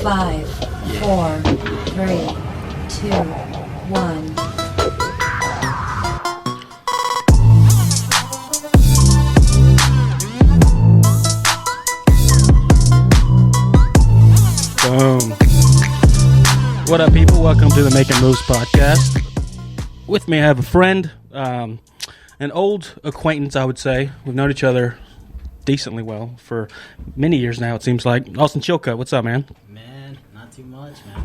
5, 4, 3, 2, 1. Boom. What up, people? Welcome to the Making Moves podcast. With me, I have a friend, an old acquaintance, I would say. We've known each other decently well for many years now, it seems like. Austin Chilcutt, what's up, man? Man, not too much, man.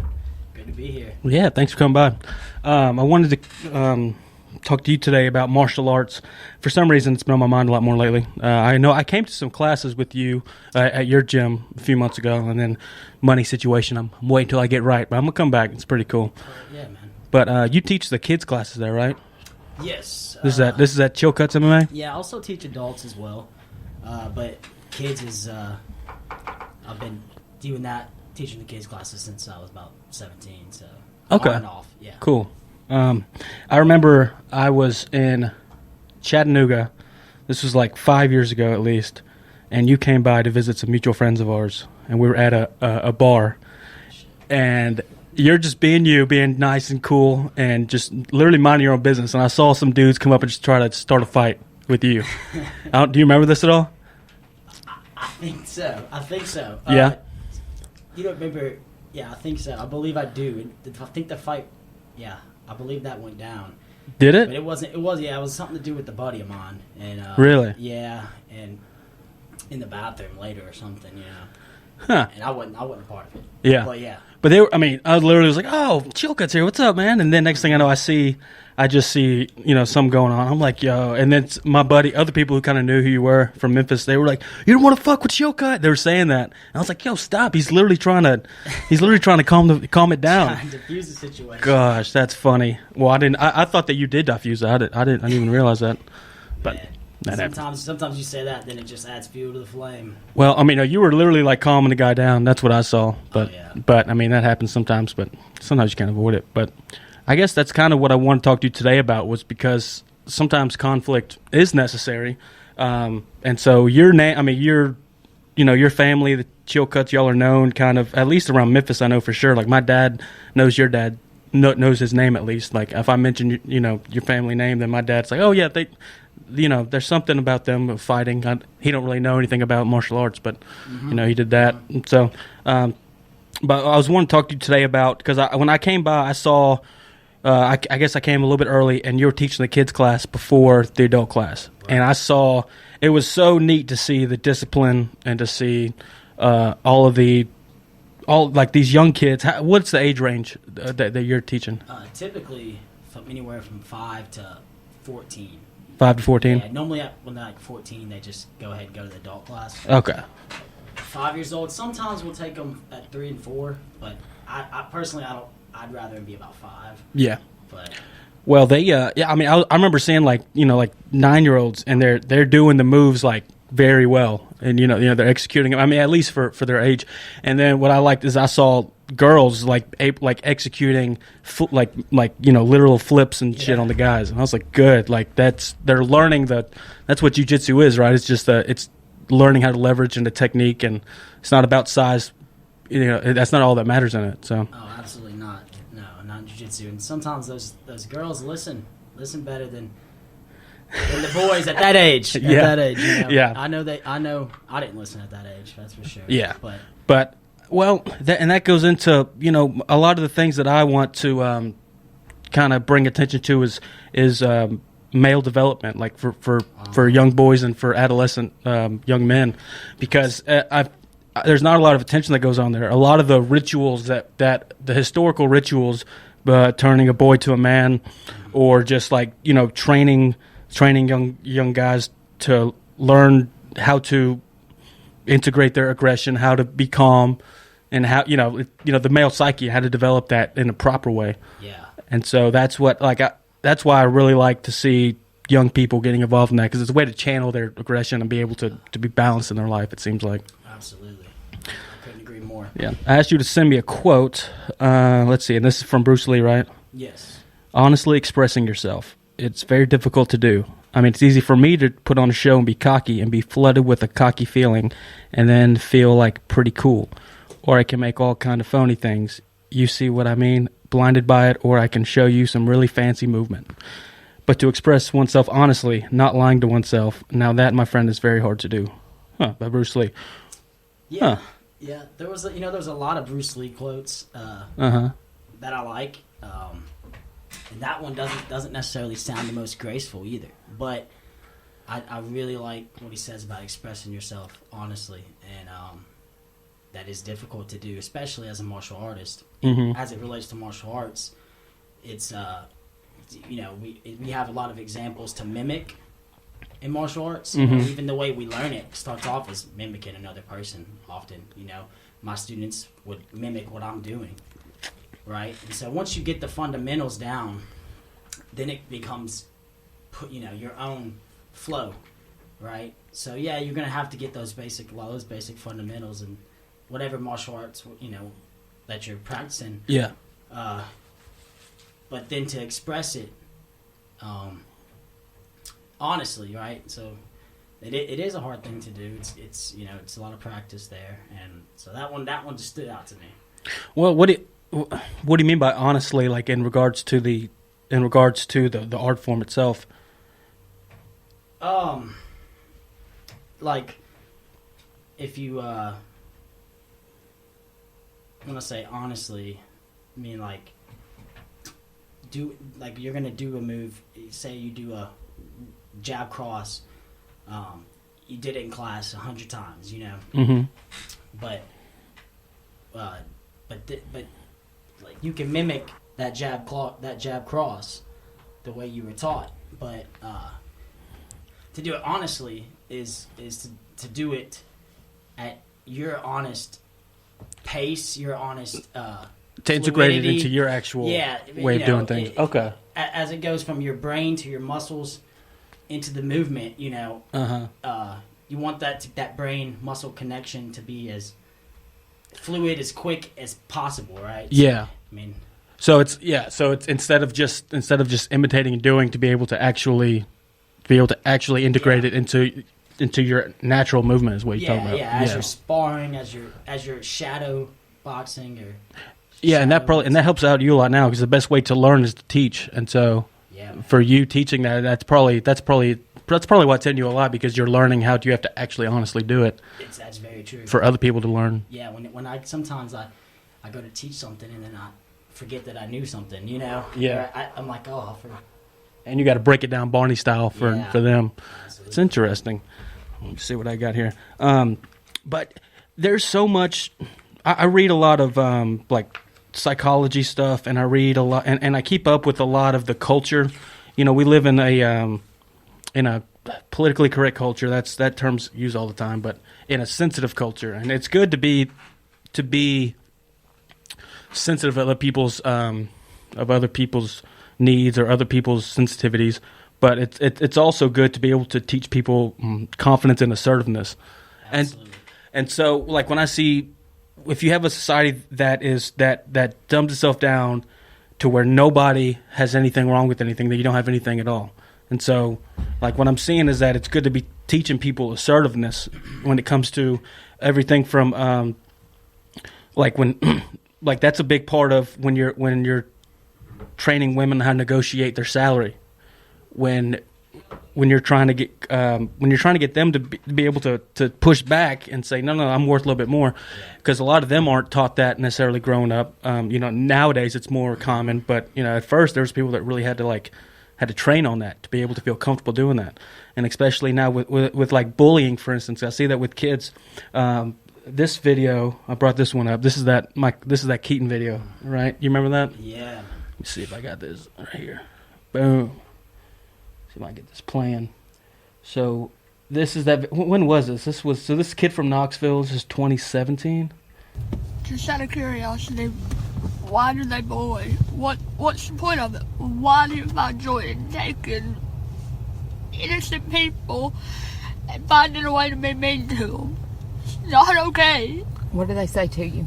Good to be here. Yeah, thanks for coming by. I wanted to talk to you today about martial arts. For some reason, it's been on my mind a lot more lately. I know I came to some classes with you at your gym a few months ago, and then money situation, I'm waiting until I get right, but I'm going to come back. It's pretty cool. Yeah, man. But you teach the kids classes there, right? Yes. This is at Chilcutt's MMA? Yeah, I also teach adults as well. But kids is, I've been doing that, teaching the kids classes since I was about 17, so okay. On and off, yeah. Cool. I remember I was in Chattanooga. This was like 5 years ago at least, and you came by to visit some mutual friends of ours, and we were at a bar, and you're just being you, being nice and cool, and just literally minding your own business, and I saw some dudes come up and just try to start a fight with you. Do you remember this at all? I think so. Yeah? You don't remember? Yeah, I think so. I believe I do. I think the fight, yeah, I believe that went down. Did it? But it was something to do with the buddy of mine. And really? Yeah, and in the bathroom later or something, you know. Huh. And I wasn't a part of it. Yeah. But yeah. But I literally was like, oh, Chilcutt's here. What's up, man? And then next thing I know, I just see, something going on. I'm like, yo. And then my buddy, other people who kind of knew who you were from Memphis, they were like, you don't want to fuck with Chilcutt. They were saying that. And I was like, yo, stop. He's literally trying to calm it down. Trying to diffuse the situation. Gosh, that's funny. Well, I thought that you did diffuse it. I didn't even realize that. But Yeah. that Sometimes you say that, then it just adds fuel to the flame. Well, you were literally like calming the guy down. That's what I saw. But, yeah. But that happens sometimes. But sometimes you can't avoid it. But I guess that's kind of what I want to talk to you today about, was because sometimes conflict is necessary. And so your name, your family, the Chilcutts, y'all are known kind of, at least around Memphis, I know for sure. Like my dad knows your dad, knows his name at least. Like if I mention, your family name, then my dad's like, oh yeah, there's something about them fighting. He don't really know anything about martial arts, but he did that. And so, but I was wanting to talk to you today about, because when I came by, I saw. I guess I came a little bit early, and you were teaching the kids class before the adult class, and I saw it was so neat to see the discipline and to see all these young kids. What's the age range that you're teaching? Typically, from anywhere from 5 to 14. 5 to 14? Yeah, normally when they're like 14, they just go ahead and go to the adult class. Okay. 5 years old. Sometimes we'll take them at 3 and 4, but I personally, I'd rather it be about 5. Yeah. But well, they I remember seeing like 9-year-olds, and they're doing the moves like very well, and they're executing them. At least for their age. And then what I liked is I saw girls like executing literal flips and shit on the guys, and I was like, good. Like they're learning that's what Jiu Jitsu is, right? It's just it's learning how to leverage into technique, and it's not about size. That's not all that matters in it. So. Oh, absolutely not. No, not in jiu-jitsu. And sometimes those girls listen better than the boys at that age. At that age, Yeah. I know I didn't listen at that age. That's for sure. Yeah. But well, that goes into a lot of the things that I want to kind of bring attention to is male development, like for young boys and for adolescent young men, because there's not a lot of attention that goes on there. A lot of the rituals that the historical rituals, turning a boy to a man, or just like training young guys to learn how to integrate their aggression, how to be calm, and how the male psyche, how to develop that in a proper way. Yeah. And so that's what that's why I really like to see young people getting involved in that, because it's a way to channel their aggression and be able to be balanced in their life, it seems like. Absolutely. I couldn't agree more. Yeah. I asked you to send me a quote. Let's see. And this is from Bruce Lee, right? Yes. Honestly expressing yourself. It's very difficult to do. It's easy for me to put on a show and be cocky and be flooded with a cocky feeling and then feel like pretty cool. or I can make all kind of phony things. You see what I mean? Blinded by it, or I can show you some really fancy movement. But to express oneself honestly, not lying to oneself, now that, my friend, is very hard to do. Huh, by Bruce Lee. Yeah, Huh. yeah. There was a lot of Bruce Lee quotes Uh-huh. that I like, and that one doesn't necessarily sound the most graceful either. But I really like what he says about expressing yourself honestly, and that is difficult to do, especially as a martial artist. Mm-hmm. As it relates to martial arts, it's we have a lot of examples to mimic in martial arts. Mm-hmm. Even the way we learn it starts off as mimicking another person. Often, my students would mimic what I'm doing, right? And so once you get the fundamentals down, then it becomes your own flow, right? So yeah, you're gonna have to get those basic fundamentals and whatever martial arts that you're practicing. Yeah. But then to express it honestly, right? So it is a hard thing to do. It's a lot of practice there, and so that one just stood out to me. Well, what do you mean by honestly? Like in regards to the art form itself? Like if you when I say honestly, I mean like you're gonna do a move. Say you do a jab cross. You did it in class 100 times, Mm-hmm. But like you can mimic that jab cross the way you were taught. But to do it honestly is to do it at your honest pace, your honest To integrate it fluidity. into your actual way of doing things. Okay. As it goes from your brain to your muscles into the movement, Uh-huh. You want that brain muscle connection to be as fluid, as quick as possible, right? Yeah. I mean, So it's instead of just imitating and doing, to be able to actually integrate it into your natural movement is what you're talking about. Yeah, as you're sparring, as you're shadow boxing or and that helps out you a lot now, because the best way to learn is to teach, and so for you teaching that's probably what's in you a lot, because you're learning how you have to actually honestly do it. That's very true. For other people to learn. Yeah, when I sometimes I go to teach something and then I forget that I knew something, Yeah. I'm like, oh, and you got to break it down Barney style for them. Absolutely. It's interesting. Let me see what I got here. But there's so much. I read a lot of like psychology stuff, and I read a lot, and I keep up with a lot of the culture. We live in a politically correct culture. That term's used all the time, but in a sensitive culture, and it's good to be sensitive of other people's needs or other people's sensitivities. But it's also good to be able to teach people confidence and assertiveness. Absolutely. And so, like, when I see, if you have a society that dumbs itself down to where nobody has anything wrong with anything, that you don't have anything at all. And so, like, what I'm seeing is that it's good to be teaching people assertiveness when it comes to everything from, like that's a big part of when you're training women how to negotiate their salary. When you're trying to get them to be able to push back and say, no, I'm worth a little bit more, because a lot of them aren't taught that necessarily growing up. Nowadays it's more common, but at first there was people that really had to train on that to be able to feel comfortable doing that. And especially now with like bullying, for instance, I see that with kids. This video, I brought this one up. This is that Keaton video, right? You remember that? Yeah. Let me see if I got this right here. Boom. See if I can get this playing. So this is that. When was this? This kid from Knoxville. This is 2017. Just out of curiosity, why do they bully? What's the point of it? Why do you find joy in taking innocent people and finding a way to be mean to them? It's not okay. What do they say to you?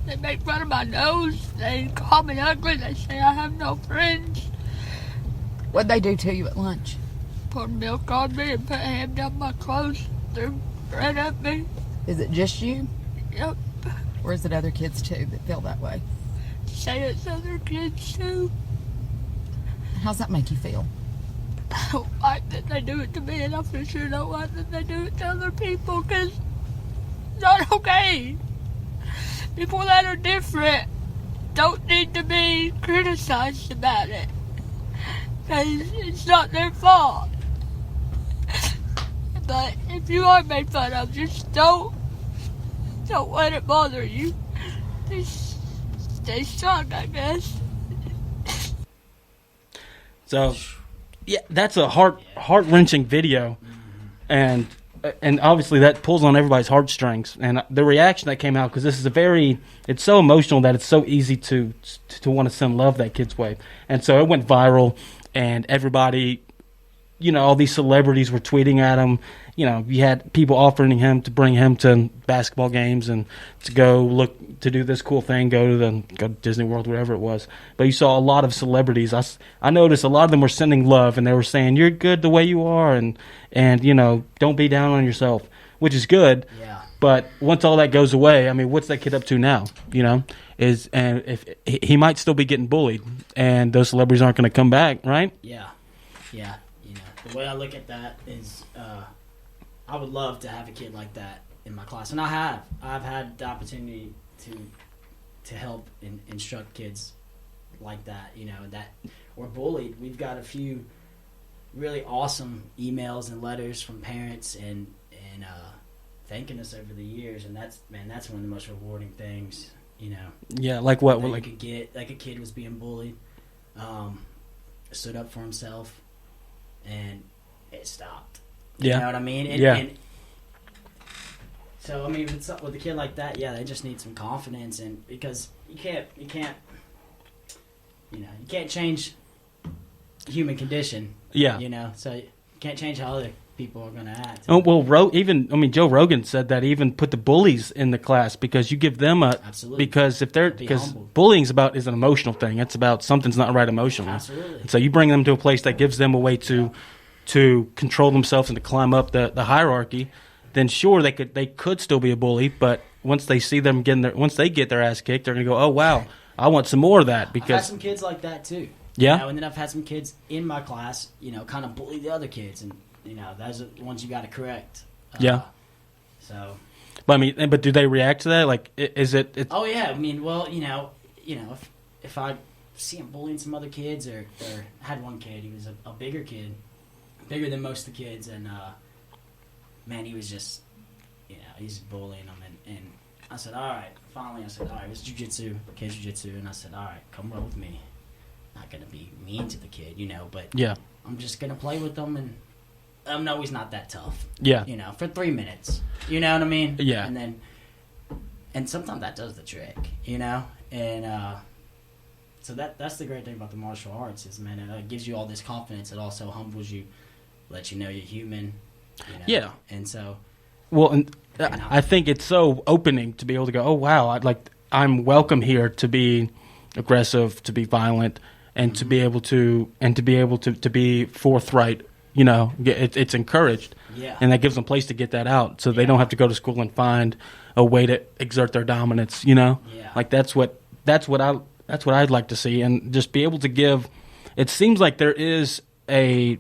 They make fun of my nose. They call me ugly. They say I have no friends. What'd they do to you at lunch? Poured milk on me and put a hand down my clothes. Threw bread at me. Is it just you? Yep. Or is it other kids too that feel that way? Say it's other kids too. How's that make you feel? I don't like that they do it to me, and I for sure don't like that they do it to other people, because it's not okay. People that are different don't need to be criticized about it, because it's not their fault. But if you are made fun of, just don't let it bother you. Just stay strong, I guess. So, yeah, that's a heart-wrenching video, and obviously that pulls on everybody's heartstrings. And the reaction that came out, because this is it's so emotional that it's so easy to want to send love that kid's way. And so it went viral, and everybody, all these celebrities were tweeting at him. You had people offering him to bring him to basketball games and to go to do this cool thing, go to Disney World, whatever it was. But you saw a lot of celebrities. I noticed a lot of them were sending love, and they were saying, "You're good the way you are," and don't be down on yourself, which is good. Yeah. But once all that goes away, I mean, what's that kid up to now? And if he might still be getting bullied, and those celebrities aren't going to come back, right? Yeah. The way I look at that is, I would love to have a kid like that in my class, and I've had the opportunity to help and instruct kids like that, that were bullied. We've got a few really awesome emails and letters from parents and thanking us over the years, and that's one of the most rewarding things, Yeah, like what? That Like you could get, like a kid was being bullied, stood up for himself, and it stopped. You know what I mean? And so, I mean, with a kid like that, yeah, they just need some confidence, and because you can't change human condition. Yeah. So you can't change how other people are going to act. Oh, well, Joe Rogan said that even put the bullies in the class, because you give them Absolutely. Because Humbled. bullying is an emotional thing. It's about something's not right emotionally. Absolutely. And so you bring them to a place that gives them a way to control themselves and to climb up the hierarchy. Then sure, they could still be a bully, but once they see them once they get their ass kicked, they're gonna go, oh wow, I want some more of that. Because I've had some kids like that too. Yeah. And then I've had some kids in my class, kind of bully the other kids, and those are the ones you got to correct. Yeah. So. But I mean, but do they react to that? Like, is it? Oh yeah, I mean, well, if I see him bullying some other kids, or had one kid, he was a bigger kid, bigger than most of the kids, and man, he was just, he's bullying them, and I said, all right, finally, it was Jiu Jitsu, kids Jiu Jitsu, and I said, all right, come roll with me. Not gonna be mean to the kid, but Yeah. I'm just gonna play with them, and no, he's not that tough. Yeah. For 3 minutes, you know what I mean? Yeah. And sometimes that does the trick, and so that's the great thing about the martial arts is, man, it gives you all this confidence. It also humbles you, lets you know you're human. Yeah. And so. Well, and I think it's so opening to be able to go, oh wow, I'm welcome here to be aggressive, to be violent, and to be able to be forthright. It's encouraged. Yeah. And that gives them a place to get that out, so they don't have to go to school and find a way to exert their dominance. Yeah. Like that's what I'd like to see, and just be able to give. It seems like there is a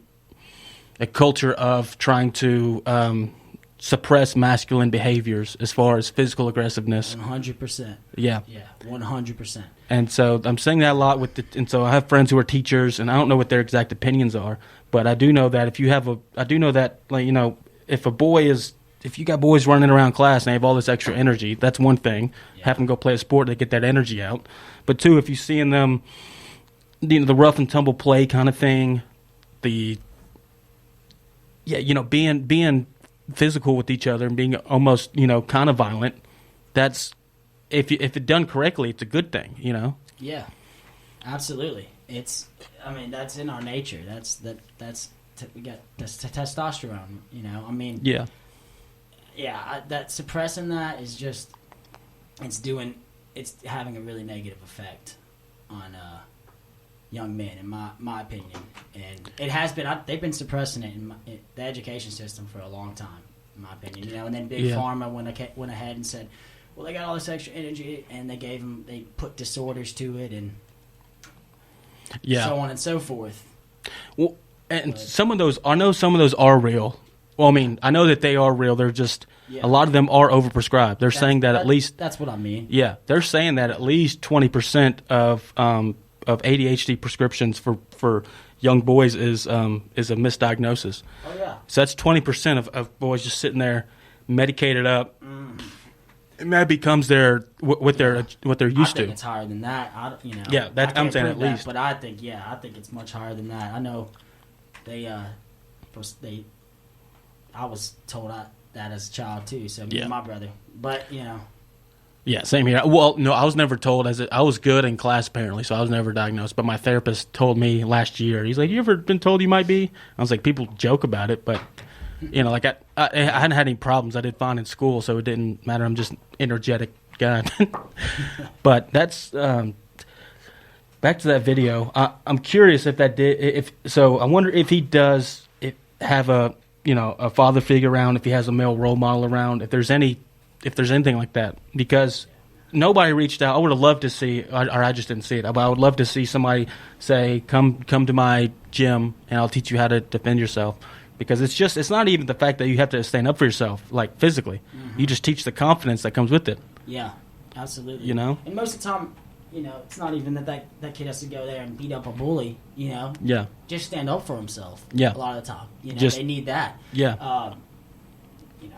culture of trying to suppress masculine behaviors as far as physical aggressiveness. 100%. Yeah. Yeah, 100%. And so I'm saying that a lot and so I have friends who are teachers, and I don't know what their exact opinions are, but I do know that if you got boys running around class and they have all this extra energy, that's one thing. Yeah. Have them go play a sport to get that energy out. But two, if you see in them, the rough and tumble play kind of thing, being physical with each other and being almost, kind of violent, that's, if it done correctly, it's a good thing, Yeah, absolutely. That's in our nature. We got testosterone, Yeah. Yeah, that suppressing that is just, it's having a really negative effect on young men, in my opinion. And it has been, they've been suppressing it in the education system for a long time, in my opinion. And then Big Pharma went ahead and said, well, they got all this extra energy, and they put disorders to it, and so on and so forth. Well, and some of those, I know some of those are real. Well, I mean, I know that they are real. They're just, a lot of them are overprescribed. They're saying that at least... That's what I mean. Yeah, they're saying that at least 20% of ADHD prescriptions for young boys is a misdiagnosis. Oh, yeah. So that's 20% of boys just sitting there medicated up. And that becomes what they're used I think to. it's higher than that. Yeah, I'm saying at least. But I think it's much higher than that. I know I was told that as a child too. So me and my brother, but Yeah, same here. Well, no, I was never told I was good in class apparently, so I was never diagnosed. But my therapist told me last year. He's like, "You ever been told you might be?" I was like, "People joke about it, but like I hadn't had any problems. I did fine in school, so it didn't matter. I'm just an energetic guy." But that's back to that video. I'm curious if that did. I wonder if he does have a father figure around, if he has a male role model around, if there's anything like that, because nobody reached out. I would have loved to see, or I just didn't see it, but I would love to see somebody say, come to my gym and I'll teach you how to defend yourself. Because it's not even the fact that you have to stand up for yourself, like physically. You just teach the confidence that comes with it. Yeah, absolutely. And most of the time, it's not even that kid has to go there and beat up a bully, Yeah. Just stand up for himself. Yeah. A lot of the time. Just, they need that. Yeah.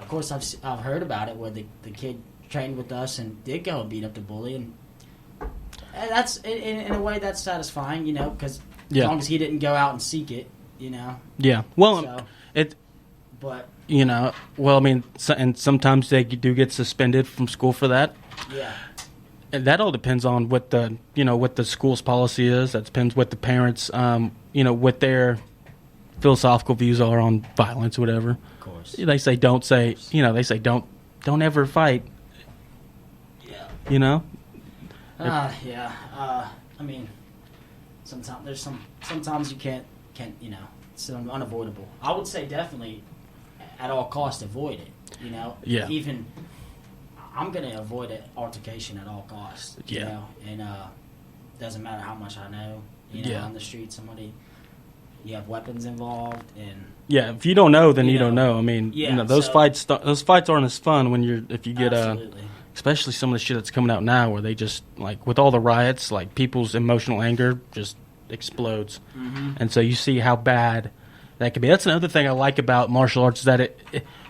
Of course, I've heard about it where the kid trained with us and did go and beat up the bully, and that's in a way that's satisfying, because as long as he didn't go out and seek it, Yeah. Well, so, but well, I mean, and sometimes they do get suspended from school for that. Yeah. And that all depends on what the school's policy is. That depends what the parents, what their philosophical views are on violence, whatever. Of course. They say don't ever fight. Yeah. Yeah. I mean, sometimes you can't. It's unavoidable. I would say definitely, at all costs, avoid it. Yeah. Even I'm going to avoid an altercation at all costs. And doesn't matter how much I know. On the street, you have weapons involved, and if you don't know, then you don't know. I mean, those so, fights aren't as fun if you get absolutely. Especially some of the shit that's coming out now, where they just like with all the riots, like people's emotional anger just explodes, and so you see how bad that can be. That's another thing I like about martial arts, is that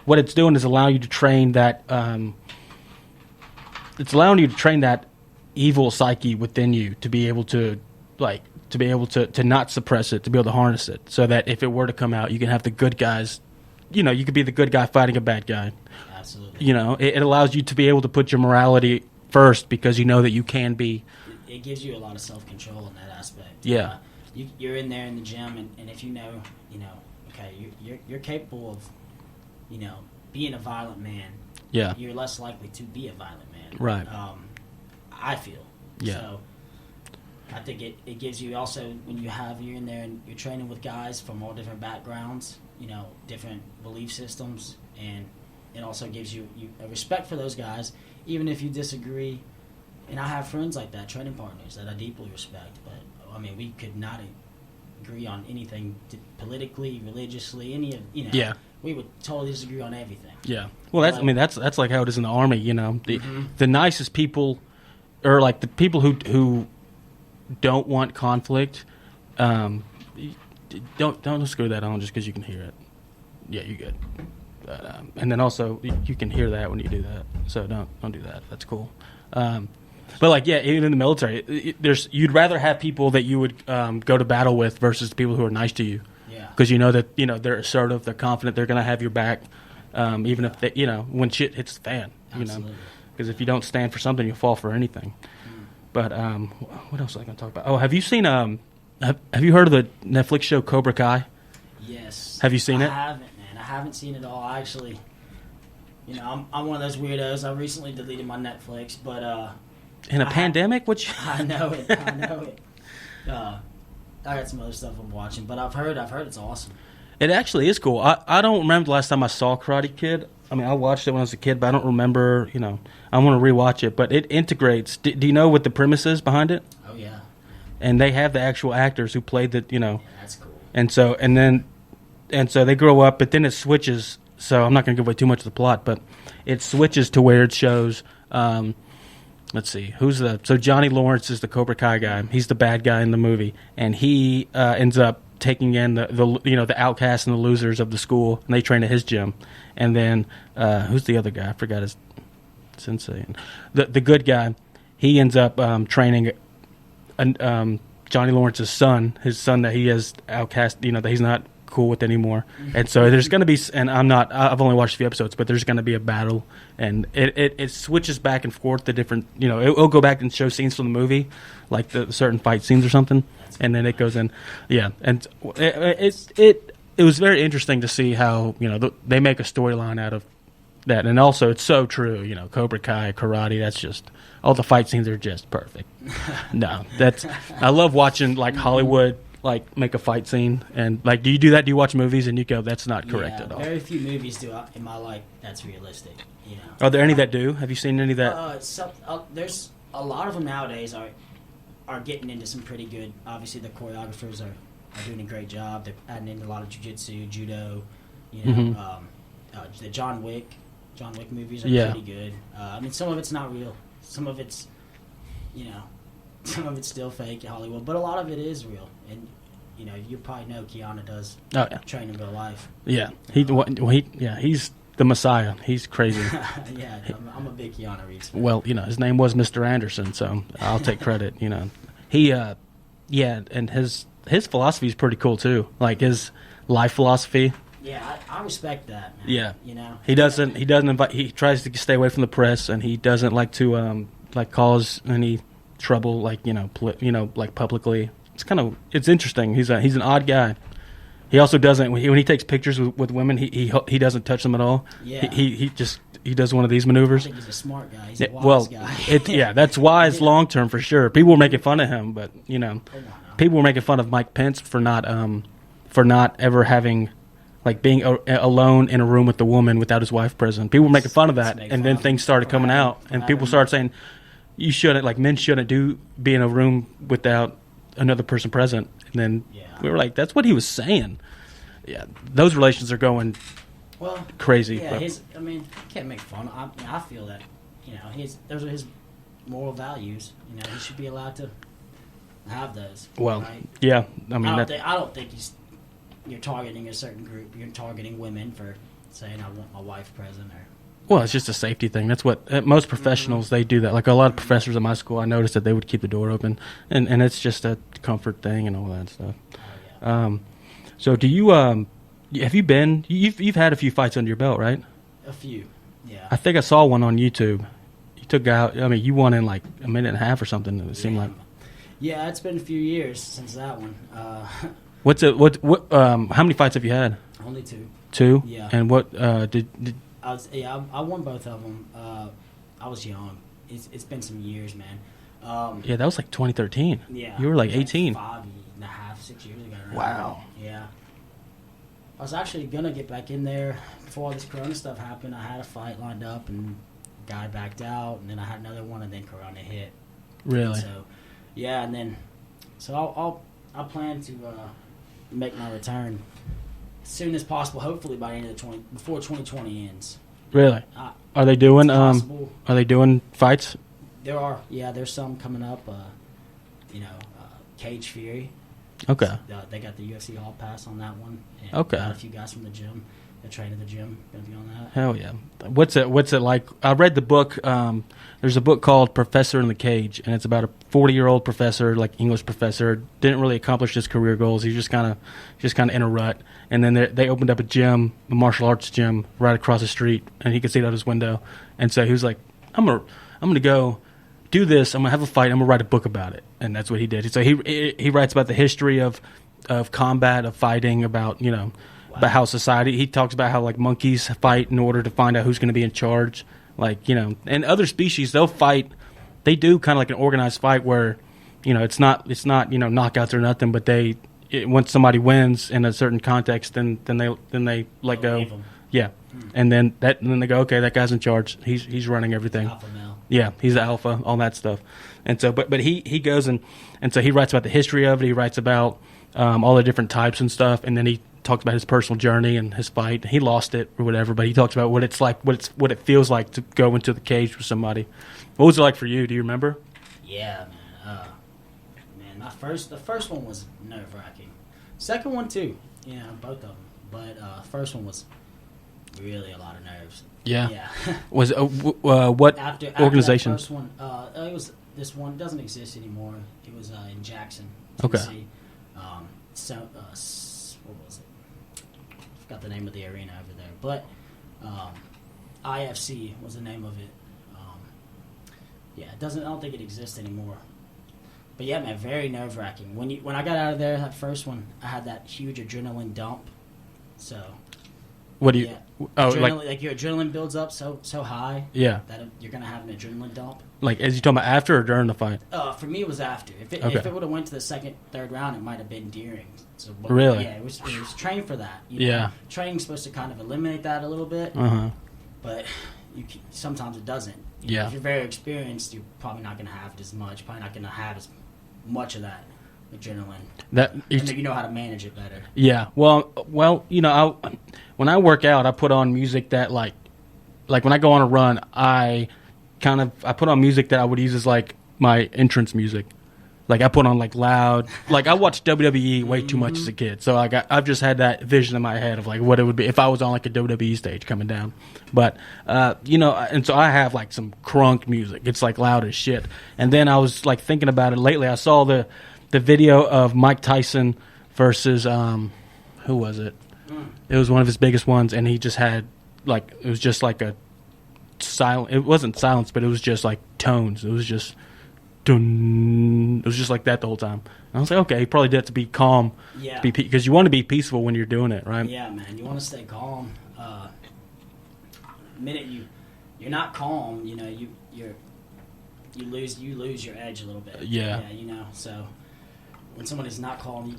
what it's doing is allowing you to train that. It's allowing you to train that evil psyche within you to be able to not suppress it, to be able to harness it, so that if it were to come out, you can have the good guys. You could be the good guy fighting a bad guy. Absolutely. It allows you to be able to put your morality first, because you know that you can be. It gives you a lot of self-control in that aspect. Yeah. You're in there in the gym, and if okay, you're capable of, being a violent man. Yeah. You're less likely to be a violent man. Right. I feel. Yeah. So I think it gives you also, when you're in there and you're training with guys from all different backgrounds, different belief systems, and it also gives you a respect for those guys, even if you disagree. And I have friends like that, training partners that I deeply respect, but I mean, we could not agree on anything politically, religiously, Yeah. We would totally disagree on everything. Yeah. Well, that's like how it is in the Army. The nicest people, or like the people who don't want conflict, don't screw that on just because you can hear it. Yeah, you're good. But, and then also you can hear that when you do that, so don't do that. That's cool. But even in the military, you'd rather have people that you would go to battle with versus people who are nice to you. Yeah. Because that they're assertive, they're confident, they're going to have your back, even if they, when shit hits the fan. Absolutely. Because if you don't stand for something, you'll fall for anything. But what else was I going to talk about? Oh, have you seen have you heard of the Netflix show Cobra Kai? Yes. Have you seen it? I haven't, man. I haven't seen it all. I actually, I'm one of those weirdos. I recently deleted my Netflix, but in a pandemic, I know it. I got some other stuff I'm watching, but I've heard it's awesome. It actually is cool. I don't remember the last time I saw Karate Kid. I mean, I watched it when I was a kid, but I don't remember. I want to rewatch it. But it integrates. Do you know what the premise is behind it? Oh yeah. And they have the actual actors who played the. Yeah, that's cool. And so they grow up, but then it switches. So I'm not going to give away too much of the plot, but it switches to where it shows. Let's see, so Johnny Lawrence is the Cobra Kai guy. He's the bad guy in the movie, and he ends up taking in the outcasts and the losers of the school, and they train at his gym. And then who's the other guy? I forgot his sensei. The good guy, he ends up training Johnny Lawrence's son, his son that he has outcast, that he's not cool with anymore. And so there's going to be, and I've only watched a few episodes, but there's going to be a battle, and it switches back and forth the different, it'll go back and show scenes from the movie, like the certain fight scenes or something, and then it goes in, and it was very interesting to see how, they make a storyline out of that, and also it's so true, Cobra Kai, karate, that's just, all the fight scenes are just perfect. No, I love watching, like, Hollywood, like, make a fight scene, and, like, do you do that? Do you watch movies and you go, that's not correct at all? Very few movies do in my life that's realistic, Are there any that do? Have you seen any that? There's a lot of them nowadays are getting into some pretty good, obviously the choreographers are doing a great job. They're adding in a lot of jiu-jitsu, judo, the John Wick movies are pretty good. I mean, some of it's not real. Some of it's, some of it's still fake Hollywood, but a lot of it is real. And you probably know Keanu does train in real life. Yeah, he's the Messiah. He's crazy. Yeah, I'm a big Keanu Reeves fan. Well, his name was Mr. Anderson, so I'll take credit. He, and his philosophy is pretty cool too. Like his life philosophy. Yeah, I respect that, man. Yeah, he doesn't invite. He tries to stay away from the press, and he doesn't like to cause any trouble, like like publicly. It's interesting. He's an odd guy. He also doesn't when he takes pictures with women. He doesn't touch them at all. Yeah. He does one of these maneuvers. I think he's a smart guy. He's a wise guy. That's wise long term for sure. People were making fun of him, but people were making fun of Mike Pence for not ever having, like, being alone in a room with the woman without his wife present. People were making fun of that, and then things started coming out, and people started saying, you shouldn't, like, men shouldn't be in a room without another person present. And then we were like, that's what he was saying. Yeah, those relations are going crazy. Yeah, you can't make fun. I feel that, those are his moral values. He should be allowed to have those. Well, right? yeah, I don't think you're targeting a certain group. You're targeting women for saying, I want my wife present. Well, it's just a safety thing. That's what most professionals, they do that. Like a lot of professors at my school, I noticed that they would keep the door open, and it's just a comfort thing and all that stuff. Oh, yeah. So do you have you been? You've had a few fights under your belt, right? A few, yeah. I think I saw one on YouTube. You took out. I mean, you won in like a minute and a half or something. It seemed like. Yeah, it's been a few years since that one. How many fights have you had? Only two. Two. Yeah. And what did? I won both of them. I was young. It's been some years, man. Yeah, that was like 2013. Yeah. You were like 18. 6 years ago. Right? Wow. Yeah. I was actually going to get back in there before all this Corona stuff happened. I had a fight lined up, and guy backed out, and then I had another one, and then Corona hit. Really? So, yeah, and then, so I plan to make my return as soon as possible, hopefully by the end of before 2020 ends. Really? Are they doing possible. Are they doing fights? There are, there's some coming up. Cage Fury. Okay. They got the UFC Hall Pass on that one. And Okay. Got a few guys from the gym that train at the gym going to be on that. Hell yeah. What's it like? I read the book. There's a book called Professor in the Cage, and it's about a 40-year-old professor, like English professor, didn't really accomplish his career goals. He's just kind of in a rut. And then they opened up a gym, a martial arts gym, right across the street, and he could see it out his window. And so he was like, I'm gonna go do this. I'm gonna have a fight. I'm gonna write a book about it. And that's what he did. So he writes about the history of combat, of fighting, about about how society. He talks about how, like, monkeys fight in order to find out who's going to be in charge. Like, and other species, they'll fight. They do kind of like an organized fight where, it's not knockouts or nothing, but once somebody wins in a certain context, then they let go. Yeah, and then they go, okay, that guy's in charge. He's running everything. Alpha male. Yeah, he's the alpha, all that stuff. And so, but he goes and so he writes about the history of it. He writes about all the different types and stuff, and then he talks about his personal journey and his fight. He lost it or whatever, but he talks about what it's like, what it feels like to go into the cage with somebody. What was it like for you? Do you remember? Yeah, man. The first one was nerve wracking. Second one too. Yeah, both of them. But first one was really a lot of nerves. Yeah. Yeah. Was what after organization? That first one, it was this one. It doesn't exist anymore. It was in Jackson, Okay. Tennessee. What was it? I forgot the name of the arena over there, but IFC was the name of it. Yeah, it doesn't. I don't think it exists anymore. But yeah, man, very nerve wracking. When I got out of there, that first one, I had that huge adrenaline dump. So. What do you? Yeah. Oh, like your adrenaline builds up so high. Yeah. That you're gonna have an adrenaline dump. Like, as you talking about after or during the fight? For me, it was after. If it would have went to the second, third round, it might have been during. So, Really? Yeah, it was trained for that. Yeah. Training's supposed to kind of eliminate that a little bit, but sometimes it doesn't. Yeah. If you're very experienced, you're probably not going to have it as much. Probably not going to have as much of that adrenaline. And then you know how to manage it better. Yeah. Well, when I work out, I put on music that like when I go on a run, I put on music that I would use as like my entrance music. Like I put on like loud, like I watched WWE way too much as a kid, so I've just had that vision in my head of like what it would be if I was on like a WWE stage coming down. But and so I have like some crunk music. It's like loud as shit. And then I was like thinking about it lately. I saw the video of Mike Tyson versus who was it? It was one of his biggest ones, and he just had like it was just like a silent. It wasn't silence, but it was just like tones. It was just. Dun. It was just like that the whole time. And I was like, okay, he probably did it to be calm, because you want to be peaceful when you're doing it, right? Yeah, man, you want to stay calm. The minute you're not calm, you lose your edge a little bit. Yeah. So when someone is not calm,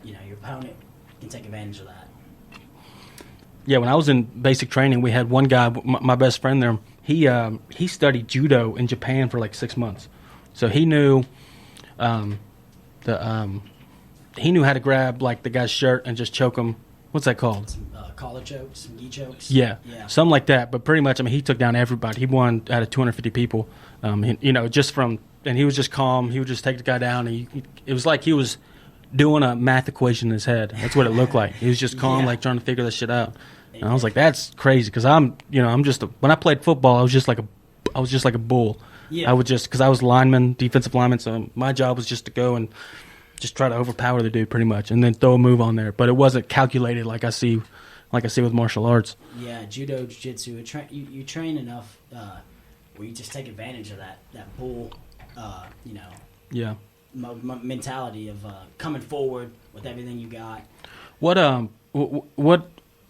your opponent can take advantage of that. Yeah, when I was in basic training, we had one guy, my best friend there. He studied judo in Japan for like 6 months. So he knew, he knew how to grab like the guy's shirt and just choke him. What's that called? Some collar chokes, some gi chokes. Yeah, something like that. But pretty much, I mean, he took down everybody. He won out of 250 people. Just from, and he was just calm. He would just take the guy down. And it was like he was doing a math equation in his head. That's what it looked like. He was just calm, like trying to figure this shit out. And I was like, that's crazy, because I'm just when I played football, I was just like a bull. Yeah. I would because I was defensive lineman, so my job was just to go and just try to overpower the dude pretty much, and then throw a move on there. But it wasn't calculated like I see with martial arts. Yeah, judo, jiu-jitsu, you train enough where you just take advantage of that bull, mentality of coming forward with everything you got.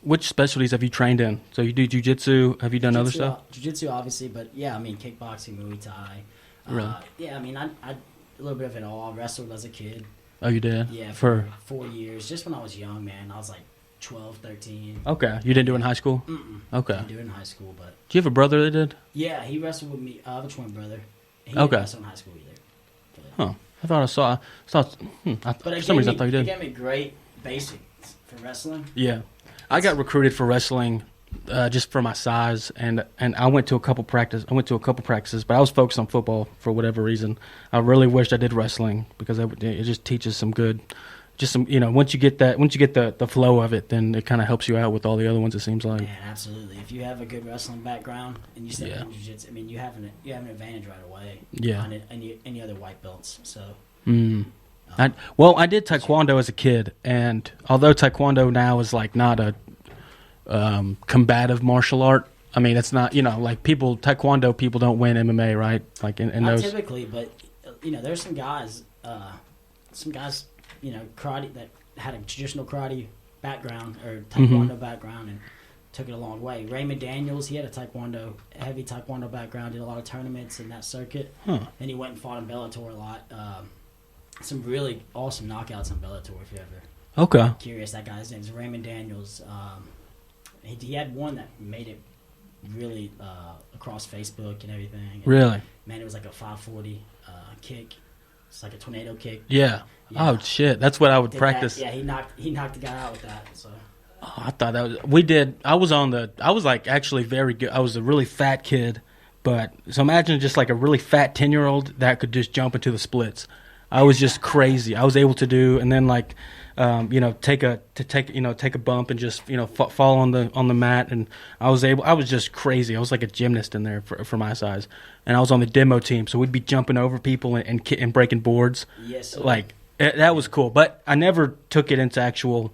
Which specialties have you trained in? So you do jiu-jitsu. Have you done other stuff? Jiu-jitsu, obviously, but yeah, I mean, kickboxing, Muay Thai. Really? Yeah, I mean, I a little bit of it all. I wrestled as a kid. Oh, you did? Yeah, for 4 years. Just when I was young, man. I was like 12, 13. Okay. You didn't do it in high school? Mm-mm. Okay. I didn't do it in high school, but... Do you have a brother that did? Yeah, he wrestled with me. I have a twin brother. He didn't wrestle in high school either. But, huh. I thought I saw... for some reason I thought you did. It gave me great basics for wrestling. Yeah. I got recruited for wrestling just for my size, and I went to a couple practices, but I was focused on football for whatever reason. I really wished I did wrestling, because it just teaches some good, once you get the flow of it, then it kind of helps you out with all the other ones, it seems like. Man, absolutely. If you have a good wrestling background and you step into jiu-jitsu, I mean, you have an advantage right away. Yeah. On any other white belts. So. I did taekwondo as a kid, and although taekwondo now is like not a combative martial art, I mean, it's not, taekwondo people don't win MMA, right? Like in not those typically, but there's some guys, karate that had a traditional karate background or taekwondo background and took it a long way. Raymond Daniels, he had a heavy taekwondo background, did a lot of tournaments in that circuit, and he went and fought in Bellator a lot. Some really awesome knockouts on Bellator, if you're ever curious. That guy's name is Raymond Daniels. he had one that made it really across Facebook and everything. And, Really? Man, it was like a 540 kick. It's like a tornado kick. Yeah. Yeah. Oh shit, that's what I would Did practice. That. Yeah, he knocked the guy out with that. So. Oh, I thought that was we did. I was like actually very good. I was a really fat kid, but so imagine just like a really fat 10-year-old that could just jump into the splits. I was just crazy. I was able to do, and then like, take a bump and just fall on the mat, and I was just crazy. I was like a gymnast in there for my size, and I was on the demo team, so we'd be jumping over people and breaking boards. Yes. Sir. Like that was cool, but I never took it into actual.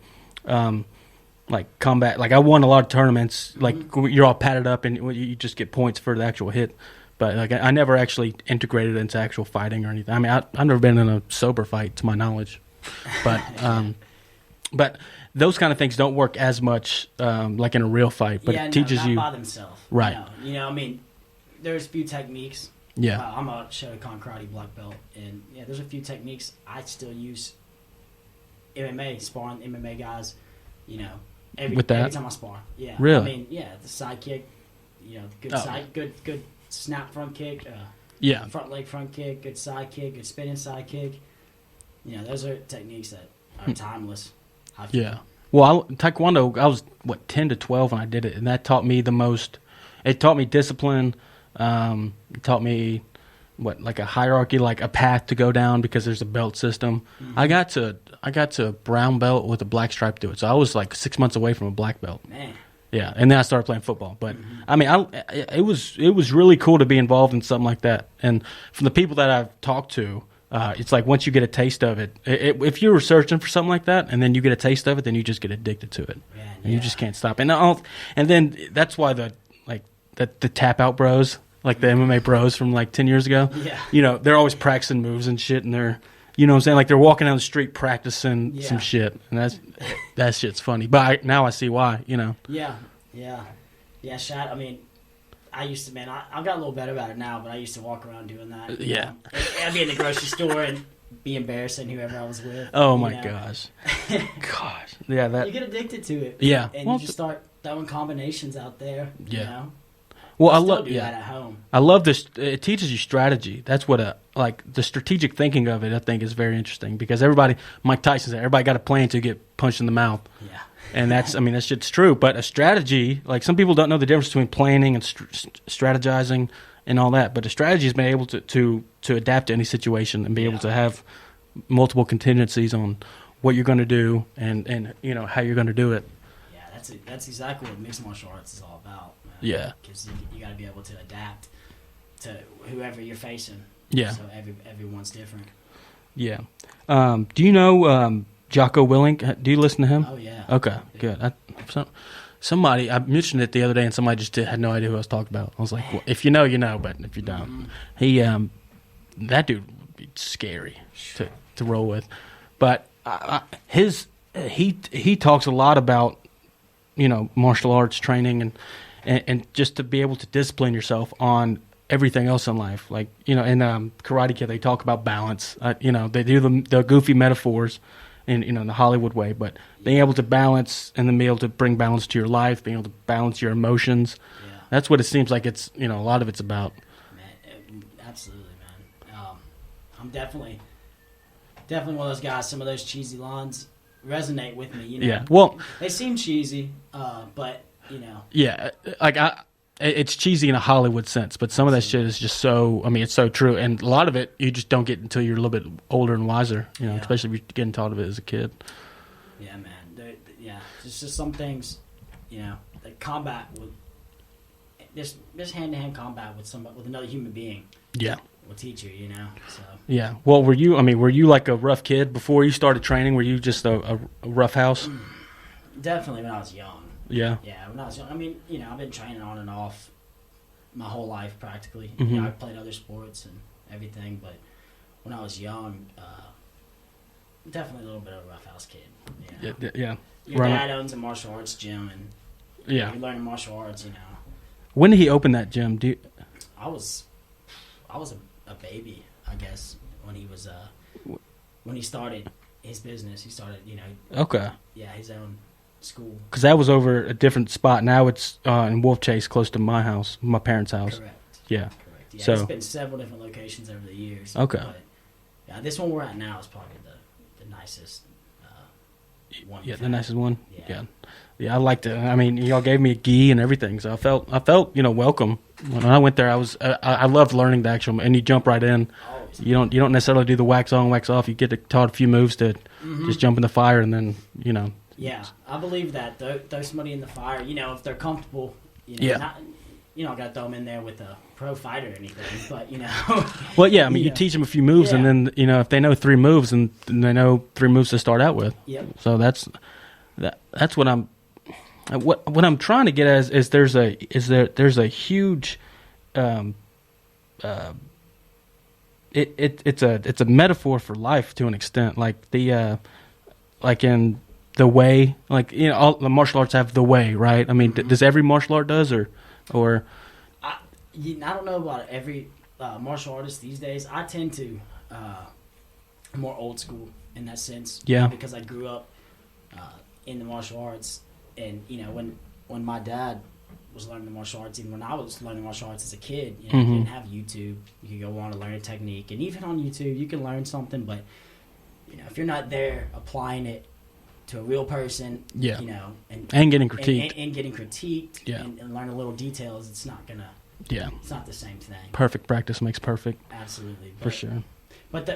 Like combat, like I won a lot of tournaments. Like you're all padded up and you just get points for the actual hit. But like I never actually integrated it into actual fighting or anything. I mean, I've never been in a sober fight to my knowledge. But those kind of things don't work as much like in a real fight. But it teaches not you by themselves. right. I mean, there's a few techniques. Yeah, I'm a Shotokan karate black belt, and there's a few techniques I still use. MMA sparring MMA guys, every time I spar. Yeah, really. I mean, the side kick, good snap front kick. Front leg front kick, good side kick, good spinning side kick. Those are techniques that are timeless. Yeah. Well, Taekwondo, I was 10 to 12 when I did it, and that taught me the most. It taught me discipline. It taught me like a hierarchy, like a path to go down because there's a belt system. Mm-hmm. I got to a brown belt with a black stripe to it, so I was like 6 months away from a black belt. Man. Yeah, and then I started playing football. But I mean, it was really cool to be involved in something like that. And from the people that I've talked to, it's like once you get a taste of it, if you're searching for something like that, and then you get a taste of it, then you just get addicted to it, and you just can't stop. And then that's why the tap out bros, like the MMA bros from like 10 years ago, they're always practicing moves and shit, and they're. You know what I'm saying? Like they're walking down the street practicing some shit, and that shit's funny. But now I see why. Yeah. Shad. I mean, I used to, man. I've got a little better about it now, but I used to walk around doing that. Yeah. I'd be in the grocery store and be embarrassing whoever I was with. Oh my gosh. Gosh. Yeah. That. You get addicted to it. Yeah. And you just start throwing combinations out there. Yeah. You Well, I love that at home. I love this. It teaches you strategy. That's what the strategic thinking of it. I think is very interesting because Mike Tyson said, everybody got a plan to get punched in the mouth. Yeah, and that shit's true. But a strategy, like some people don't know the difference between planning and strategizing and all that. But a strategy is being able to adapt to any situation and be able to have multiple contingencies on what you're going to do and how you're going to do it. Yeah, that's exactly what mixed martial arts is all about. Yeah, because you got to be able to adapt to whoever you're facing. Yeah, so everyone's different. Yeah. Do you know Jocko Willink? Do you listen to him? Oh yeah. Okay, good. Somebody I mentioned it the other day, and somebody just had no idea who I was talking about. I was like, well, if you know, you know, but if you don't, he that dude would be scary to roll with. But he talks a lot about martial arts training and just to be able to discipline yourself on everything else in life. Like, in Karate Kid, they talk about balance. They do the goofy metaphors in the Hollywood way, but being able to balance and then be able to bring balance to your life, being able to balance your emotions. Yeah. That's what it seems like it's, a lot of it's about. Man, absolutely, man. I'm definitely one of those guys. Some of those cheesy lines resonate with me, Yeah, well, they seem cheesy, but yeah, like it's cheesy in a Hollywood sense, but some of that shit is just so. I mean, it's so true, and a lot of it you just don't get until you're a little bit older and wiser. Especially if you're getting taught of it as a kid. Yeah, man. It's just some things, like combat with this hand-to-hand combat with another human being. Yeah. Will teach you, So. Yeah. Well, were you like a rough kid before you started training? Were you just a rough house? Definitely when I was young. Yeah. Yeah, when I was young. I mean, I've been training on and off my whole life practically. Mm-hmm. I played other sports and everything, but when I was young, definitely a little bit of a rough house kid. Yeah. Your dad owns a martial arts gym, and you're learning martial arts. When did he open that gym? I was a baby, I guess, when he was when he started his business. He started, Okay. Yeah, his own school. Because that was over a different spot. Now it's in Wolf Chase, close to my house, my parents' house. Correct. Yeah. Correct. Yeah, So- it's been several different locations over the years. Okay. But, yeah, this one we're at now is probably the nicest one. Yeah, we've the had. nicest one. Yeah. Yeah, I liked it. I mean, y'all gave me a gi and everything, so I felt welcome when I went there. I loved learning the actual, and you jump right in. Always. You don't necessarily do the wax on, wax off. You get to taught a few moves to just jump in the fire, and then Yeah, I believe that. Throw somebody in the fire. If they're comfortable. Yeah. You don't got to throw them in there with a pro fighter or anything, but Well, yeah, I mean, you Yeah. teach them a few moves, and Yeah. then if they know 3 moves, and they know 3 moves to start out with. Yep. So that's what I'm trying to get at is there's a huge it's a metaphor for life to an extent, like in the way, all the martial arts have the way, right? I mean, does every martial art does or I don't know about every martial artist these days. I tend to more old school in that sense. Yeah. Because I grew up in the martial arts, and when my dad was learning the martial arts, even when I was learning martial arts as a kid, you didn't have YouTube. You could go on and learn a technique, and even on YouTube you can learn something, but if you're not there applying it to a real person, Yeah. and getting critiqued. and getting critiqued, Yeah. and learn little details, it's not the same thing. Perfect practice makes perfect, Absolutely, for sure. But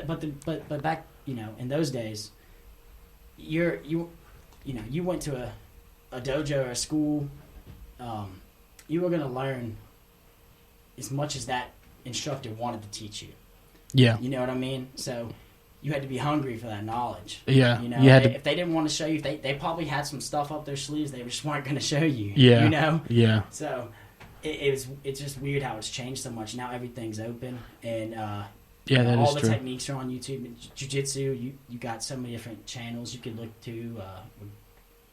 back, in those days, you went to a dojo or a school, you were gonna learn as much as that instructor wanted to teach you. Yeah. You know what I mean? So you had to be hungry for that knowledge. Yeah. You had to. if they didn't want to show you, they probably had some stuff up their sleeves they just weren't gonna show you. Yeah. Yeah. So it's just weird how it's changed so much. Now everything's open, and Yeah, that all is the true. techniques are on YouTube. Jiu Jitsu, you got so many different channels you could look to.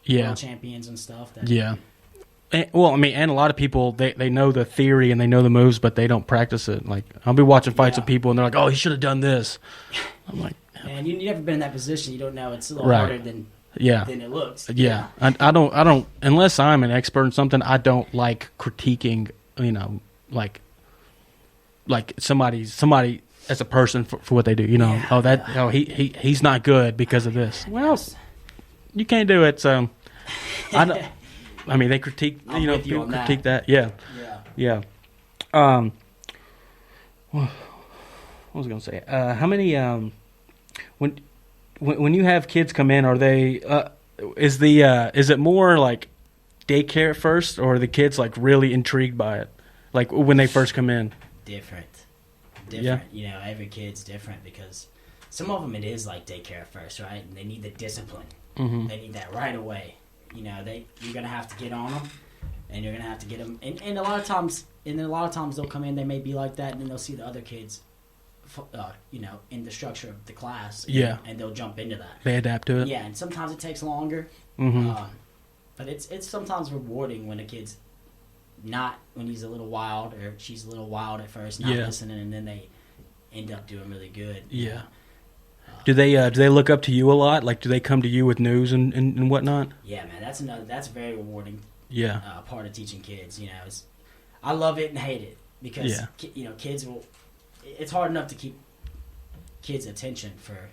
Yeah. World champions and stuff. That, Yeah. And a lot of people, they know the theory and they know the moves, but they don't practice it. Like, I'll be watching fights Yeah. with people, and they're like, "Oh, he should have done this." I'm like, And you never been in that position. You don't know. It's a little Right. harder than "Yeah, it looks. yeah." I don't unless I'm an expert in something. I don't like critiquing. Like somebody as a person for what they do. Yeah. He's not good because of this. Well, you can't do it. So I don't. I mean, they critique. I'm with you people on that. critique that. Yeah. Yeah. Yeah. What was I going to say? How many? When you have kids come in, are they? Is it more like daycare at first, or are the kids like really intrigued by it, like when they first come in? Different. Yeah. Every kid's different because some of them it is like daycare at first, right? And they need the discipline. Mm-hmm. They need that right away. You're gonna have to get on them, and you're gonna have to get them. And a lot of times they'll come in. They may be like that, and then they'll see the other kids, in the structure of the class. Yeah. And they'll jump into that. They adapt to it. Yeah, and sometimes it takes longer. Mm-hmm. But it's sometimes rewarding when a kid's not, when he's a little wild or she's a little wild at first, not Yeah. listening, and then they end up doing really good. Yeah. Do they look up to you a lot? Like, do they come to you with news and whatnot? Yeah, man, that's a very rewarding Yeah. part of teaching kids. I love it and hate it because Yeah. kids will. It's hard enough to keep kids' attention for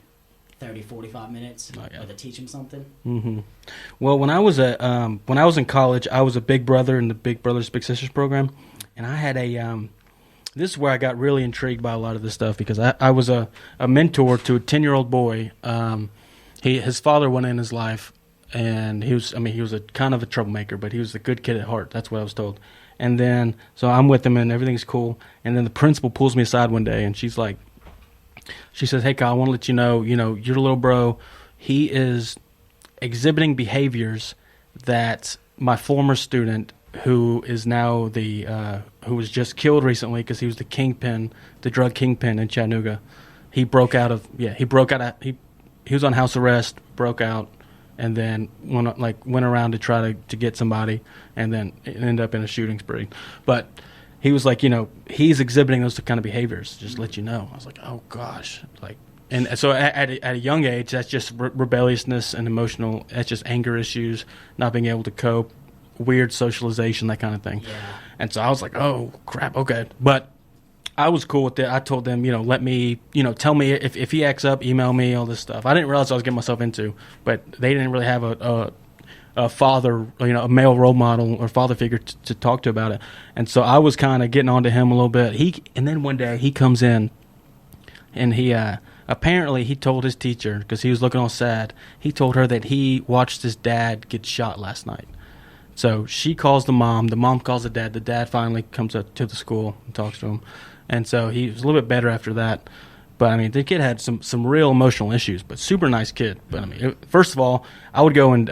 30, 45 minutes, Oh, yeah. or to teach them something. Mm-hmm. Well, when I was in college, I was a Big Brother in the Big Brothers Big Sisters program, and I had a. This is where I got really intrigued by a lot of this stuff because I was a mentor to a 10-year-old boy. His father went in his life, and he was a kind of a troublemaker, but he was a good kid at heart. That's what I was told. And then so I'm with him, and everything's cool. And then the principal pulls me aside one day, and she says, "Hey, Kyle, I want to let you know, your little bro, he is exhibiting behaviors that my former student, who is now who was just killed recently because he was the drug kingpin in Chattanooga. He was on house arrest, broke out, and then went around to try to get somebody, and then it ended up in a shooting spree. But he was like, he's exhibiting those kind of behaviors. Just to let you know. I was like, oh gosh, And so at a young age, that's just rebelliousness and emotional. That's just anger issues, not being able to cope, weird socialization, that kind of thing. Yeah. And so I was like, oh, crap, okay. But I was cool with it. I told them, let me, tell me if he acts up, email me, all this stuff. I didn't realize I was getting myself into, but they didn't really have a father, a male role model or father figure to talk to about it. And so I was kind of getting on to him a little bit. And then one day he comes in and he apparently he told his teacher, because he was looking all sad, he told her that he watched his dad get shot last night. So she calls the mom calls the dad finally comes up to the school and talks to him. And so he was a little bit better after that. But, I mean, the kid had some real emotional issues, but super nice kid. But, I mean, first of all, I would go and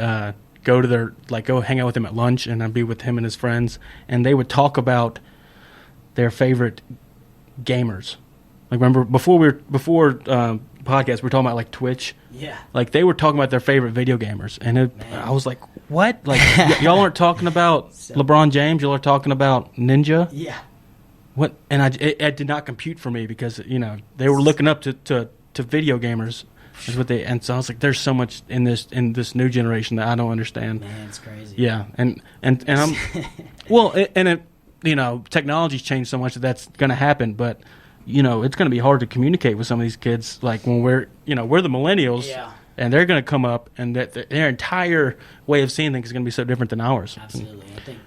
go hang out with him at lunch, and I'd be with him and his friends, and they would talk about their favorite gamers. Like, remember, before podcast, we were talking about, like, Twitch. Yeah. Like, they were talking about their favorite video gamers. And I was like, what? Like, y'all aren't talking about LeBron James? Y'all are talking about Ninja? Yeah. What? And it did not compute for me because, they were looking up to video gamers. Is what they, and so I was like, there's so much in this new generation that I don't understand. Man, it's crazy. Yeah. And I'm, well, technology's changed so much that's going to happen, but it's going to be hard to communicate with some of these kids. Like when we're the millennials, Yeah. and they're going to come up, and their entire way of seeing things is going to be so different than ours. Absolutely. I think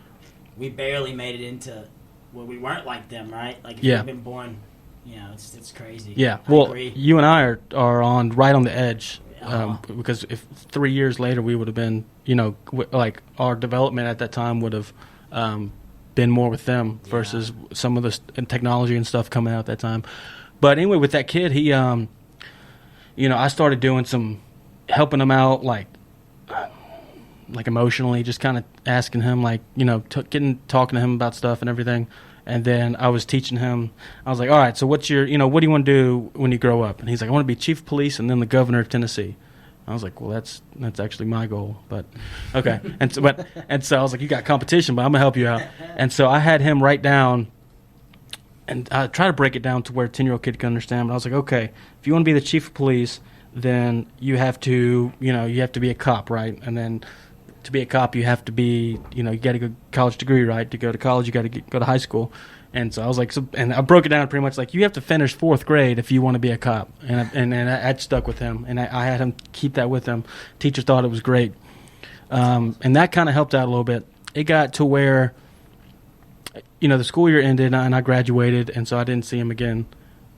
we barely made it into where we weren't like them, right? Like if Yeah. you've been born, it's crazy. Yeah. I Well, agree. you and I are right on the edge, Uh-huh. because if 3 years later we would have been, like our development at that time would have been more with them versus some of the technology and stuff coming out at that time. But anyway, with that kid, he, I started doing some helping him out, like emotionally, just kind of asking him, like, talking to him about stuff and everything. And then I was teaching him. I was like, all right, so what do you want to do when you grow up? And he's like, I want to be chief of police and then the governor of Tennessee. I was like, well, that's actually my goal, but okay. and so I was like, you got competition, but I'm gonna help you out. And so I had him write down, and I try to break it down to where a 10-year-old kid can understand. But I was like, okay, if you want to be the chief of police, then you have to, you have to be a cop, right? And then to be a cop, you have to be, you got to go college degree, right? To go to college, you got to go to high school. And so I was like, and I broke it down pretty much like you have to finish 4th grade if you want to be a cop. And I stuck with him, and I had him keep that with him. Teacher thought it was great. And that kind of helped out a little bit. It got to where, the school year ended and I graduated, and so I didn't see him again.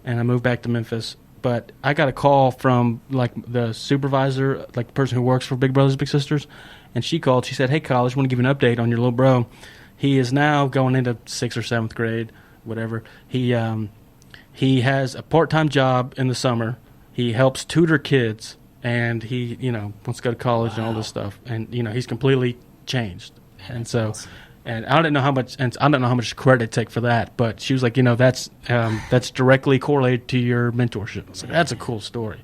And I moved back to Memphis. But I got a call from, like, the supervisor, like the person who works for Big Brothers Big Sisters, and she called. She said, hey, Kyle, I just want to give you an update on your little bro. He is now going into 6th or 7th grade, whatever. He has a part-time job in the summer. He helps tutor kids, and he, wants to go to college and all this stuff. And, he's completely changed. And so, awesome. and I don't know how much credit to take for that, but she was like, that's directly correlated to your mentorship. So that's a cool story.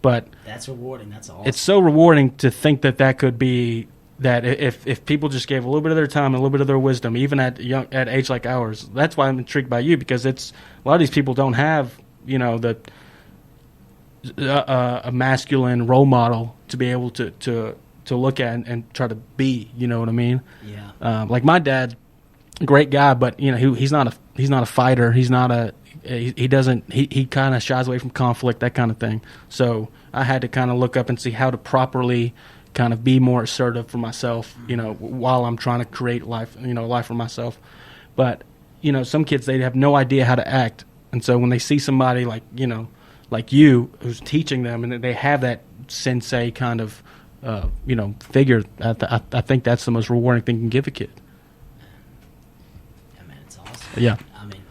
But That's rewarding. That's awesome. it's so rewarding to think that could be that if people just gave a little bit of their time and a little bit of their wisdom, even at age like ours. That's why I'm intrigued by you, because it's a lot of these people don't have a masculine role model to be able to look at and try to be. You know what I mean? Yeah. Like my dad, great guy, but he's not a fighter. He's not he kind of shies away from conflict, that kind of thing. So I had to kind of look up and see how to properly kind of be more assertive for myself, while I'm trying to create life for myself. But, some kids, they have no idea how to act. And so when they see somebody like you who's teaching them, and they have that sensei kind of, figure, I think that's the most rewarding thing you can give a kid. Yeah, man, it's awesome. Yeah. I mean,